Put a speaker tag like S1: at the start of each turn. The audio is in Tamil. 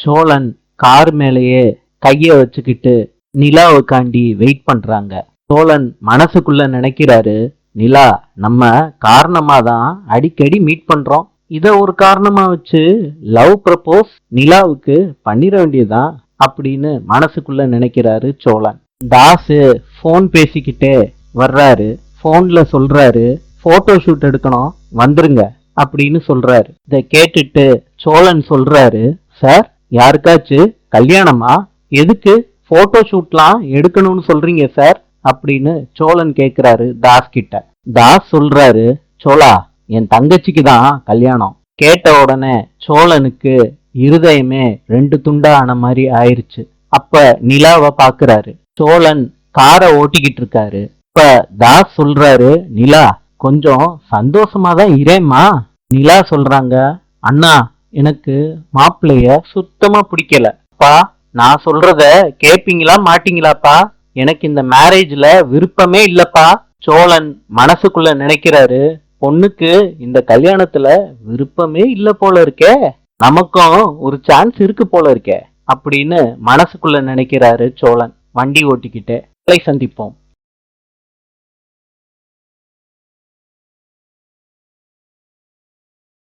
S1: சோழன் கார் மேலேயே கைய வச்சுக்கிட்டு நிலாவுக்காண்டி வெயிட் பண்றாங்க. சோழன் மனசுக்குள்ள நினைக்கிறாரு, நிலா நம்ம காரணமா தான் அடிக்கடி மீட் பண்றோம். இத ஒரு காரணமா வச்சு லவ் ப்ரப்போஸ் நிலாவுக்கு பண்ணிட வேண்டியதுதான் அப்படின்னு மனசுக்குள்ள நினைக்கிறாரு சோழன். தாசு போன் பேசிக்கிட்டே வர்றாரு. போன்ல சொல்றாரு, போட்டோ ஷூட் எடுக்கணும் வந்துருங்க அப்படின்னு சொல்றாரு. இத கேட்டுட்டு சோழன் சொல்றாரு, சார் யாருக்காச்சு கல்யாணமா? எதுக்கு போட்டோ ஷூட்லாம் எடுக்கணும்னு சொல்றீங்க சார் அப்படின்னு சோழன் கேக்குறாரு தாஸ் கிட்ட. தாஸ் சொல்றாரு, சோழா என் தங்கச்சிக்கு தான் கல்யாணம். கேட்ட உடனே சோழனுக்கு இருதயமே ரெண்டு துண்டா ஆன மாதிரி ஆயிருச்சு. அப்ப நிலாவை பாக்குறாரு. சோழன் காரை ஓட்டிக்கிட்டு இருக்காரு. இப்ப தாஸ் சொல்றாரு, நிலா கொஞ்சம் சந்தோஷமா தான் இரேம்மா. நிலா சொல்றாங்க, அண்ணா எனக்கு மாப்பிள்ளைய சுத்தமா பிடிக்கல. அப்பா நான் சொல்றத கேப்பீங்களா மாட்டீங்களாப்பா? எனக்கு இந்த மேரேஜ்ல விருப்பமே இல்லப்பா. சோழன் மனசுக்குள்ள நினைக்கிறாரு, பொண்ணுக்கு இந்த கல்யாணத்துல விருப்பமே இல்ல போல இருக்கே, நமக்கும் ஒரு சான்ஸ் இருக்கு போல இருக்கே அப்படின்னு மனசுக்குள்ள நினைக்கிறாரு சோழன் வண்டி ஓட்டிக்கிட்டு. சந்திப்போம்.